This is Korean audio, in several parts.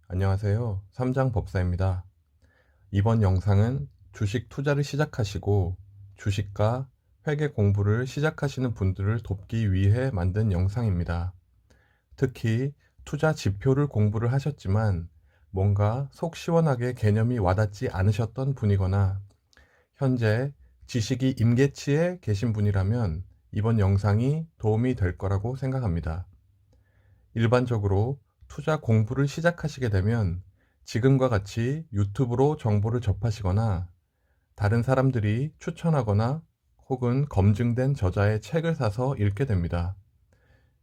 안녕하세요. 삼장법사입니다. 이번 영상은 주식 투자를 시작하시고 주식과 회계 공부를 시작하시는 분들을 돕기 위해 만든 영상입니다. 특히 투자 지표를 공부를 하셨지만 뭔가 속 시원하게 개념이 와닿지 않으셨던 분이거나 현재 지식이 임계치에 계신 분이라면 이번 영상이 도움이 될 거라고 생각합니다. 일반적으로 투자 공부를 시작하시게 되면 지금과 같이 유튜브로 정보를 접하시거나 다른 사람들이 추천하거나 혹은 검증된 저자의 책을 사서 읽게 됩니다.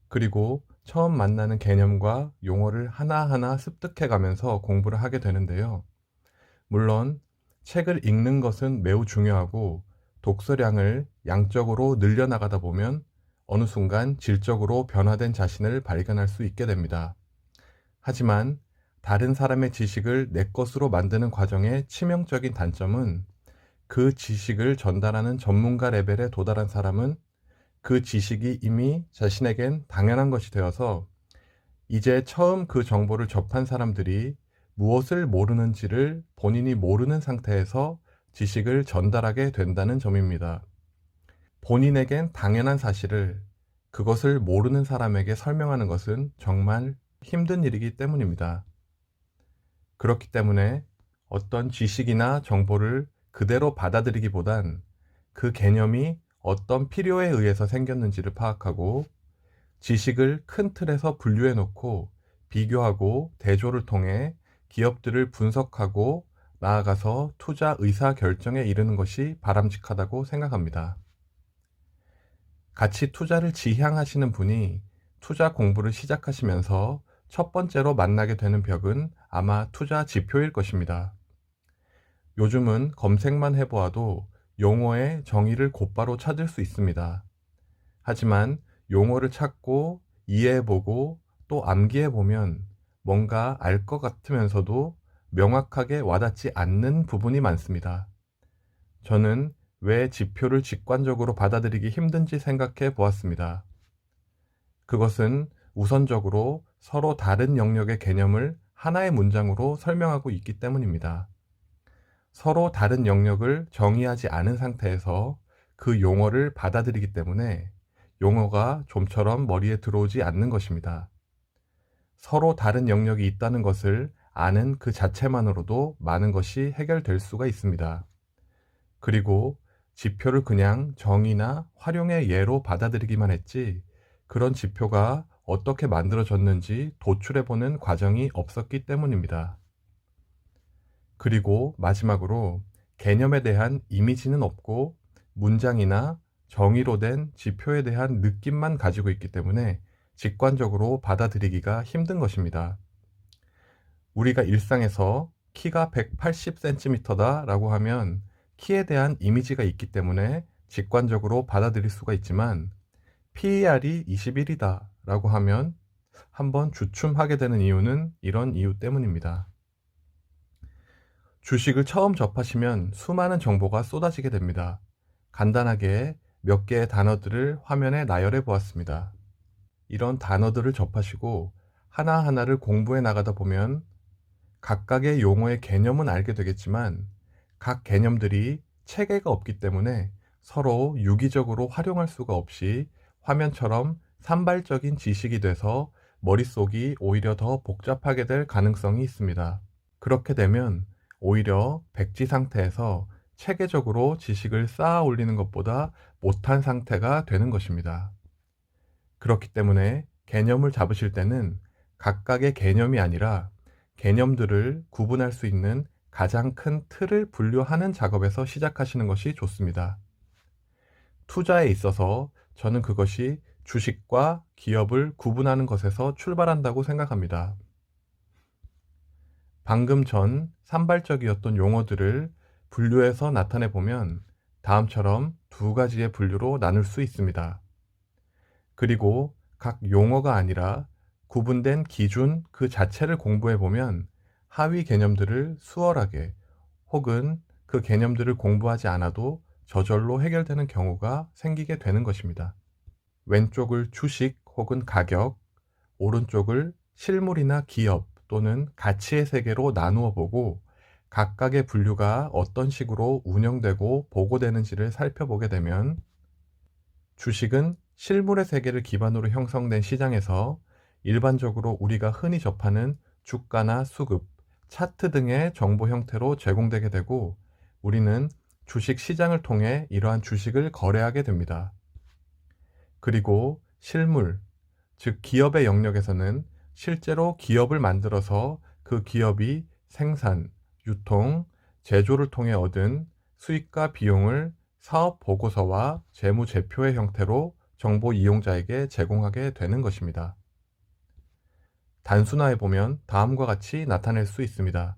그리고 처음 만나는 개념과 용어를 하나하나 습득해 가면서 공부를 하게 되는데요. 물론 책을 읽는 것은 매우 중요하고 독서량을 양적으로 늘려나가다 보면 어느 순간 질적으로 변화된 자신을 발견할 수 있게 됩니다. 하지만 다른 사람의 지식을 내 것으로 만드는 과정의 치명적인 단점은 그 지식을 전달하는 전문가 레벨에 도달한 사람은 그 지식이 이미 자신에겐 당연한 것이 되어서 이제 처음 그 정보를 접한 사람들이 무엇을 모르는지를 본인이 모르는 상태에서 지식을 전달하게 된다는 점입니다. 본인에겐 당연한 사실을 그것을 모르는 사람에게 설명하는 것은 정말 힘든 일이기 때문입니다. 그렇기 때문에 어떤 지식이나 정보를 그대로 받아들이기보단 그 개념이 어떤 필요에 의해서 생겼는지를 파악하고 지식을 큰 틀에서 분류해 놓고 비교하고 대조를 통해 기업들을 분석하고 나아가서 투자 의사 결정에 이르는 것이 바람직하다고 생각합니다. 같이 투자를 지향하시는 분이 투자 공부를 시작하시면서 첫 번째로 만나게 되는 벽은 아마 투자 지표일 것입니다. 요즘은 검색만 해보아도 용어의 정의를 곧바로 찾을 수 있습니다. 하지만 용어를 찾고 이해해보고 또 암기해보면 뭔가 알 것 같으면서도 명확하게 와닿지 않는 부분이 많습니다. 저는 왜 지표를 직관적으로 받아들이기 힘든지 생각해 보았습니다. 그것은 우선적으로 서로 다른 영역의 개념을 하나의 문장으로 설명하고 있기 때문입니다. 서로 다른 영역을 정의하지 않은 상태에서 그 용어를 받아들이기 때문에 용어가 좀처럼 머리에 들어오지 않는 것입니다. 서로 다른 영역이 있다는 것을 아는 그 자체만으로도 많은 것이 해결될 수가 있습니다. 그리고 지표를 그냥 정의나 활용의 예로 받아들이기만 했지 그런 지표가 어떻게 만들어졌는지 도출해보는 과정이 없었기 때문입니다. 그리고 마지막으로 개념에 대한 이미지는 없고 문장이나 정의로 된 지표에 대한 느낌만 가지고 있기 때문에 직관적으로 받아들이기가 힘든 것입니다. 우리가 일상에서 키가 180cm다 라고 하면 키에 대한 이미지가 있기 때문에 직관적으로 받아들일 수가 있지만 PER이 21이다 라고 하면 한번 주춤하게 되는 이유는 이런 이유 때문입니다. 주식을 처음 접하시면 수많은 정보가 쏟아지게 됩니다. 간단하게 몇 개의 단어들을 화면에 나열해 보았습니다. 이런 단어들을 접하시고 하나하나를 공부해 나가다 보면 각각의 용어의 개념은 알게 되겠지만 각 개념들이 체계가 없기 때문에 서로 유기적으로 활용할 수가 없이 화면처럼 산발적인 지식이 돼서 머릿속이 오히려 더 복잡하게 될 가능성이 있습니다. 그렇게 되면 오히려 백지 상태에서 체계적으로 지식을 쌓아 올리는 것보다 못한 상태가 되는 것입니다. 그렇기 때문에 개념을 잡으실 때는 각각의 개념이 아니라 개념들을 구분할 수 있는 가장 큰 틀을 분류하는 작업에서 시작하시는 것이 좋습니다. 투자에 있어서 저는 그것이 주식과 기업을 구분하는 것에서 출발한다고 생각합니다. 방금 전 산발적이었던 용어들을 분류해서 나타내 보면 다음처럼 두 가지의 분류로 나눌 수 있습니다. 그리고 각 용어가 아니라 구분된 기준 그 자체를 공부해 보면 하위 개념들을 수월하게 혹은 그 개념들을 공부하지 않아도 저절로 해결되는 경우가 생기게 되는 것입니다. 왼쪽을 주식 혹은 가격, 오른쪽을 실물이나 기업, 또는 가치의 세계로 나누어 보고 각각의 분류가 어떤 식으로 운영되고 보고되는지를 살펴보게 되면 주식은 실물의 세계를 기반으로 형성된 시장에서 일반적으로 우리가 흔히 접하는 주가나 수급, 차트 등의 정보 형태로 제공되게 되고 우리는 주식 시장을 통해 이러한 주식을 거래하게 됩니다. 그리고 실물, 즉 기업의 영역에서는 실제로 기업을 만들어서 그 기업이 생산, 유통, 제조를 통해 얻은 수익과 비용을 사업 보고서와 재무제표의 형태로 정보 이용자에게 제공하게 되는 것입니다. 단순화해 보면 다음과 같이 나타낼 수 있습니다.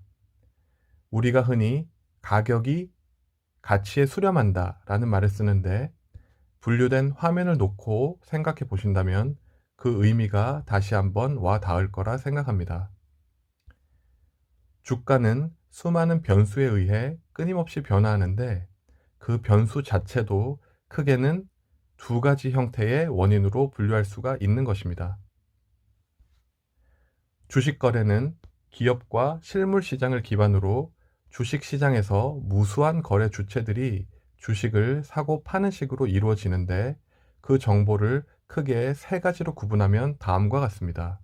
우리가 흔히 가격이 가치에 수렴한다 라는 말을 쓰는데 분류된 화면을 놓고 생각해 보신다면 그 의미가 다시 한번 와 닿을 거라 생각합니다. 주가는 수많은 변수에 의해 끊임없이 변화하는데 그 변수 자체도 크게는 두 가지 형태의 원인으로 분류할 수가 있는 것입니다. 주식 거래는 기업과 실물 시장을 기반으로 주식 시장에서 무수한 거래 주체들이 주식을 사고 파는 식으로 이루어지는데 그 정보를 크게 세 가지로 구분하면 다음과 같습니다.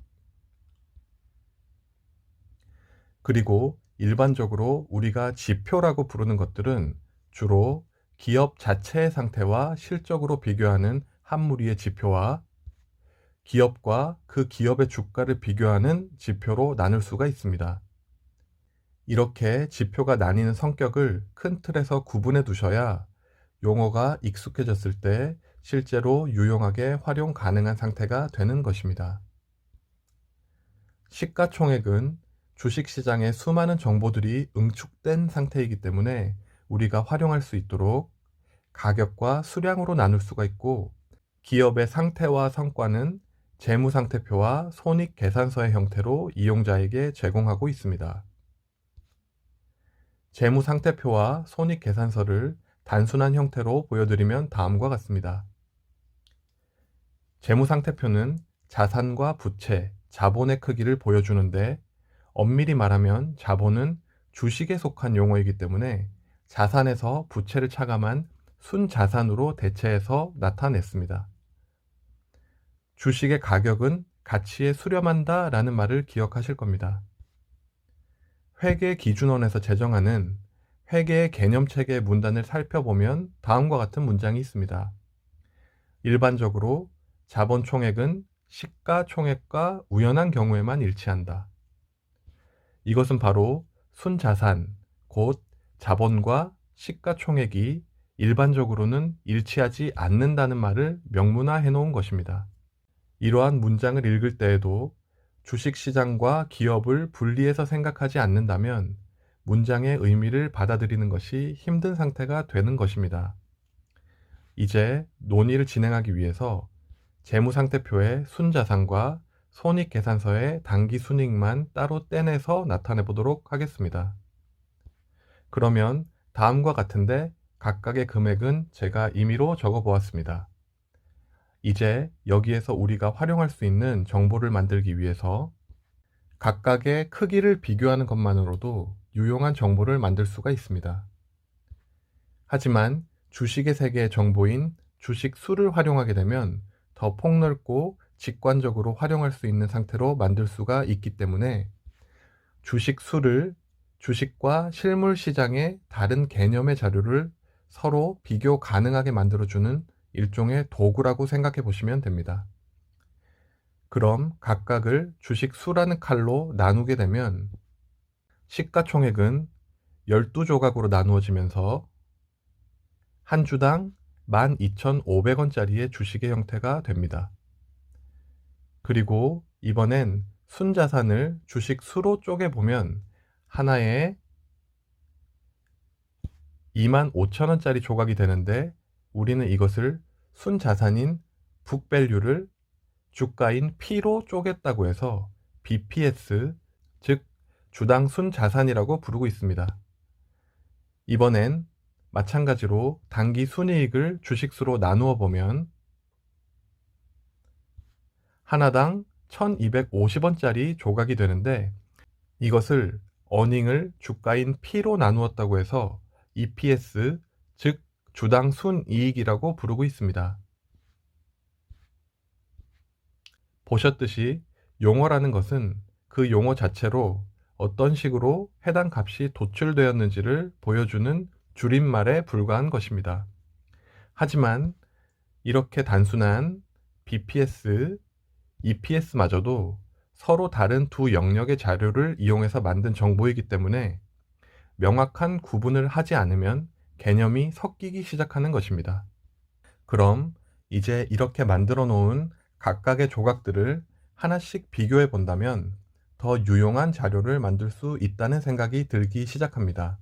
그리고 일반적으로 우리가 지표라고 부르는 것들은 주로 기업 자체의 상태와 실적으로 비교하는 한 무리의 지표와 기업과 그 기업의 주가를 비교하는 지표로 나눌 수가 있습니다. 이렇게 지표가 나뉘는 성격을 큰 틀에서 구분해 두셔야 용어가 익숙해졌을 때 실제로 유용하게 활용 가능한 상태가 되는 것입니다. 시가총액은 주식시장의 수많은 정보들이 응축된 상태이기 때문에 우리가 활용할 수 있도록 가격과 수량으로 나눌 수가 있고 기업의 상태와 성과는 재무상태표와 손익계산서의 형태로 이용자에게 제공하고 있습니다. 재무상태표와 손익계산서를 단순한 형태로 보여드리면 다음과 같습니다. 재무상태표는 자산과 부채, 자본의 크기를 보여주는데 엄밀히 말하면 자본은 주식에 속한 용어이기 때문에 자산에서 부채를 차감한 순자산으로 대체해서 나타냈습니다. 주식의 가격은 가치에 수렴한다 라는 말을 기억하실 겁니다. 회계기준원에서 제정하는 회계의 개념체계의 문단을 살펴보면 다음과 같은 문장이 있습니다. 일반적으로 자본총액은 시가총액과 우연한 경우에만 일치한다. 이것은 바로 순자산, 곧 자본과 시가총액이 일반적으로는 일치하지 않는다는 말을 명문화해 놓은 것입니다. 이러한 문장을 읽을 때에도 주식시장과 기업을 분리해서 생각하지 않는다면 문장의 의미를 받아들이는 것이 힘든 상태가 되는 것입니다. 이제 논의를 진행하기 위해서 재무상태표의 순자산과 손익계산서의 당기순이익만 따로 떼내서 나타내 보도록 하겠습니다. 그러면 다음과 같은데 각각의 금액은 제가 임의로 적어 보았습니다. 이제 여기에서 우리가 활용할 수 있는 정보를 만들기 위해서 각각의 크기를 비교하는 것만으로도 유용한 정보를 만들 수가 있습니다. 하지만 주식의 세계의 정보인 주식 수를 활용하게 되면 더 폭넓고 직관적으로 활용할 수 있는 상태로 만들 수가 있기 때문에 주식 수를 주식과 실물 시장의 다른 개념의 자료를 서로 비교 가능하게 만들어주는 일종의 도구라고 생각해 보시면 됩니다. 그럼 각각을 주식 수라는 칼로 나누게 되면 시가총액은 12조각으로 나누어지면서 한 주당 12,500원짜리의 주식의 형태가 됩니다. 그리고 이번엔 순자산을 주식 수로 쪼개보면 하나에 25,000원짜리 조각이 되는데 우리는 이것을 순자산인 북밸류를 주가인 P로 쪼갰다고 해서 BPS, 즉 주당 순자산이라고 부르고 있습니다. 이번엔 마찬가지로 당기 순이익을 주식수로 나누어 보면 하나당 1,250원짜리 조각이 되는데 이것을 어닝을 주가인 P로 나누었다고 해서 EPS, 즉 주당 순이익이라고 부르고 있습니다. 보셨듯이 용어라는 것은 그 용어 자체로 어떤 식으로 해당 값이 도출되었는지를 보여주는 줄임말에 불과한 것입니다. 하지만 이렇게 단순한 BPS, EPS마저도 서로 다른 두 영역의 자료를 이용해서 만든 정보이기 때문에 명확한 구분을 하지 않으면 개념이 섞이기 시작하는 것입니다. 그럼 이제 이렇게 만들어 놓은 각각의 조각들을 하나씩 비교해 본다면 더 유용한 자료를 만들 수 있다는 생각이 들기 시작합니다.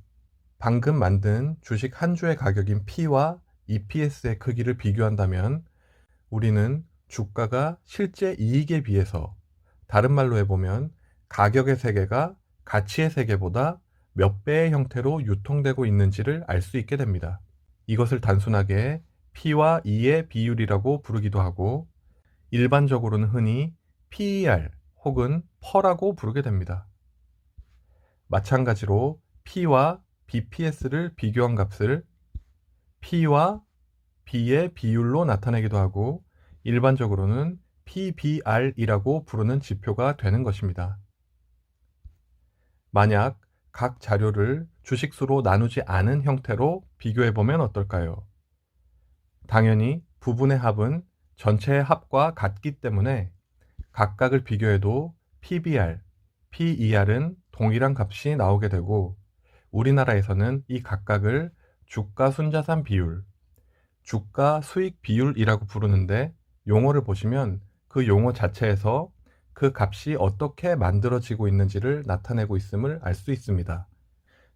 방금 만든 주식 한 주의 가격인 P와 EPS의 크기를 비교한다면 우리는 주가가 실제 이익에 비해서, 다른 말로 해보면 가격의 세계가 가치의 세계보다 몇 배의 형태로 유통되고 있는지를 알 수 있게 됩니다. 이것을 단순하게 P와 E의 비율이라고 부르기도 하고 일반적으로는 흔히 PER 혹은 PER라고 부르게 됩니다. 마찬가지로 P와 BPS를 비교한 값을 P와 B의 비율로 나타내기도 하고 일반적으로는 PBR이라고 부르는 지표가 되는 것입니다. 만약 각 자료를 주식수로 나누지 않은 형태로 비교해보면 어떨까요? 당연히 부분의 합은 전체의 합과 같기 때문에 각각을 비교해도 PBR, PER은 동일한 값이 나오게 되고 우리나라에서는 이 각각을 주가 순자산 비율, 주가 수익 비율이라고 부르는데 용어를 보시면 그 용어 자체에서 그 값이 어떻게 만들어지고 있는지를 나타내고 있음을 알 수 있습니다.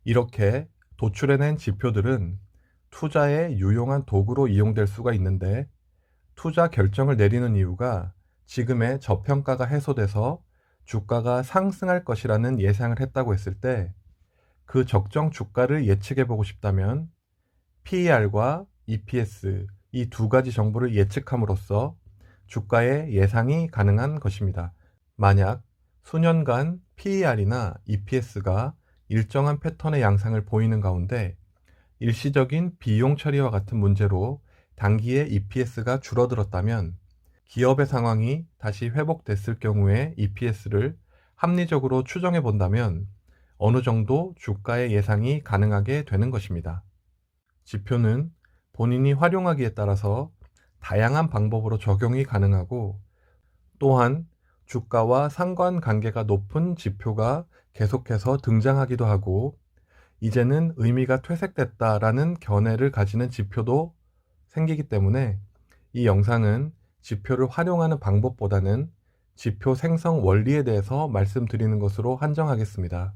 이렇게 도출해낸 지표들은 투자의 유용한 도구로 이용될 수가 있는데 투자 결정을 내리는 이유가 지금의 저평가가 해소돼서 주가가 상승할 것이라는 예상을 했다고 했을 때 그 적정 주가를 예측해 보고 싶다면 PER과 EPS 이 두 가지 정보를 예측함으로써 주가의 예상이 가능한 것입니다. 만약 수년간 PER이나 EPS가 일정한 패턴의 양상을 보이는 가운데 일시적인 비용 처리와 같은 문제로 단기에 EPS가 줄어들었다면 기업의 상황이 다시 회복됐을 경우에 EPS를 합리적으로 추정해 본다면 어느 정도 주가의 예상이 가능하게 되는 것입니다. 지표는 본인이 활용하기에 따라서 다양한 방법으로 적용이 가능하고 또한 주가와 상관관계가 높은 지표가 계속해서 등장하기도 하고 이제는 의미가 퇴색됐다라는 견해를 가지는 지표도 생기기 때문에 이 영상은 지표를 활용하는 방법보다는 지표 생성 원리에 대해서 말씀드리는 것으로 한정하겠습니다.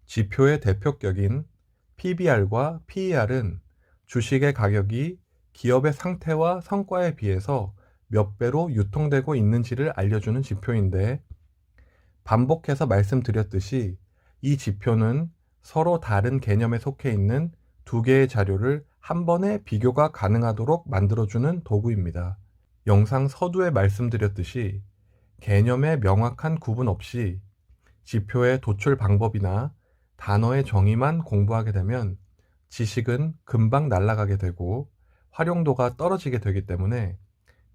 지표의 대표격인 PBR과 PER은 주식의 가격이 기업의 상태와 성과에 비해서 몇 배로 유통되고 있는지를 알려주는 지표인데 반복해서 말씀드렸듯이 이 지표는 서로 다른 개념에 속해 있는 두 개의 자료를 한 번에 비교가 가능하도록 만들어주는 도구입니다. 영상 서두에 말씀드렸듯이 개념의 명확한 구분 없이 지표의 도출 방법이나 단어의 정의만 공부하게 되면 지식은 금방 날아가게 되고 활용도가 떨어지게 되기 때문에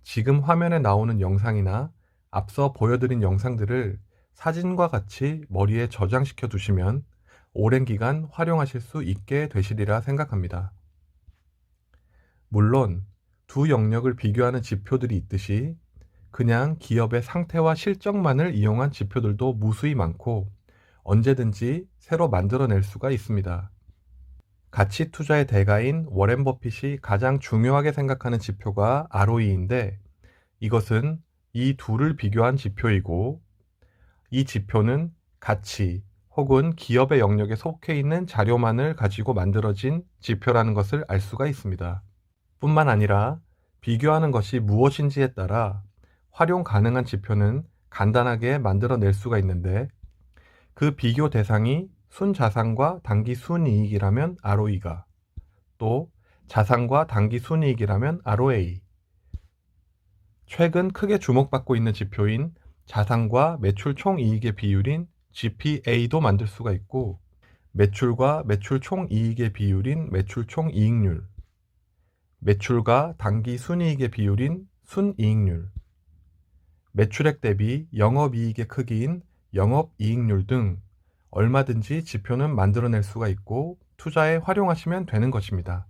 지금 화면에 나오는 영상이나 앞서 보여드린 영상들을 사진과 같이 머리에 저장시켜 두시면 오랜 기간 활용하실 수 있게 되시리라 생각합니다. 물론 두 영역을 비교하는 지표들이 있듯이 그냥 기업의 상태와 실적만을 이용한 지표들도 무수히 많고 언제든지 새로 만들어낼 수가 있습니다. 가치 투자의 대가인 워렌 버핏이 가장 중요하게 생각하는 지표가 ROE인데 이것은 이 둘을 비교한 지표이고 이 지표는 가치 혹은 기업의 영역에 속해 있는 자료만을 가지고 만들어진 지표라는 것을 알 수가 있습니다. 뿐만 아니라 비교하는 것이 무엇인지에 따라 활용 가능한 지표는 간단하게 만들어낼 수가 있는데 그 비교 대상이 순자산과 단기 순이익이라면 ROE가, 또 자산과 단기 순이익이라면 ROA, 최근 크게 주목받고 있는 지표인 자산과 매출 총이익의 비율인 GPA도 만들 수가 있고, 매출과 매출 총이익의 비율인 매출 총이익률, 매출과 당기 순이익의 비율인 순이익률, 매출액 대비 영업이익의 크기인 영업이익률 등 얼마든지 지표는 만들어낼 수가 있고 투자에 활용하시면 되는 것입니다.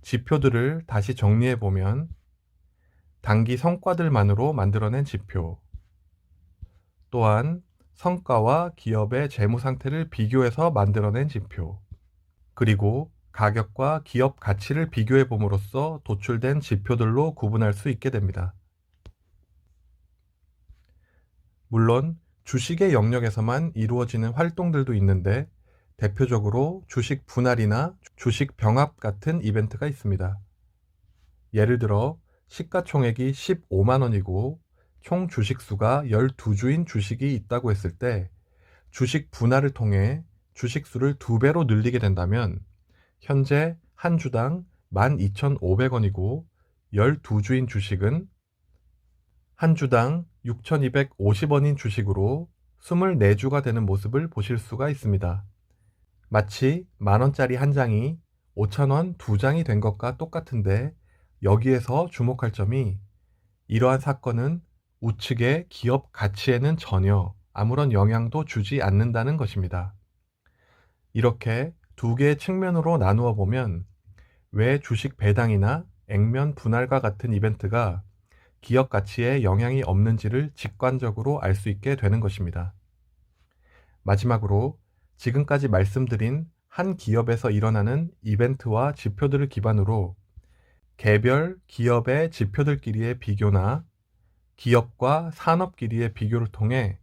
지표들을 다시 정리해 보면 단기 성과들만으로 만들어낸 지표, 또한 성과와 기업의 재무 상태를 비교해서 만들어낸 지표, 그리고 가격과 기업 가치를 비교해 봄으로써 도출된 지표들로 구분할 수 있게 됩니다. 물론 주식의 영역에서만 이루어지는 활동들도 있는데 대표적으로 주식 분할이나 주식 병합 같은 이벤트가 있습니다. 예를 들어 시가총액이 15만 원이고 총 주식수가 12주인 주식이 있다고 했을 때 주식 분할을 통해 주식수를 2배로 늘리게 된다면 현재 한 주당 12,500원이고 12주인 주식은 한 주당 6,250원인 주식으로 24주가 되는 모습을 보실 수가 있습니다. 마치 만원짜리 한 장이 5,000원 2장이 된 것과 똑같은데 여기에서 주목할 점이 이러한 사건은 우측의 기업 가치에는 전혀 아무런 영향도 주지 않는다는 것입니다. 이렇게 두 개의 측면으로 나누어 보면 왜 주식 배당이나 액면 분할과 같은 이벤트가 기업 가치에 영향이 없는지를 직관적으로 알 수 있게 되는 것입니다. 마지막으로 지금까지 말씀드린 한 기업에서 일어나는 이벤트와 지표들을 기반으로 개별 기업의 지표들끼리의 비교나 기업과 산업끼리의 비교를 통해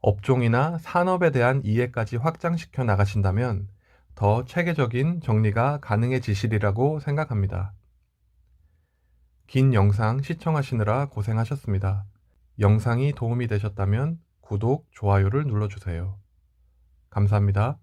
업종이나 산업에 대한 이해까지 확장시켜 나가신다면 더 체계적인 정리가 가능해지시리라고 생각합니다. 긴 영상 시청하시느라 고생하셨습니다. 영상이 도움이 되셨다면 구독, 좋아요를 눌러주세요. 감사합니다.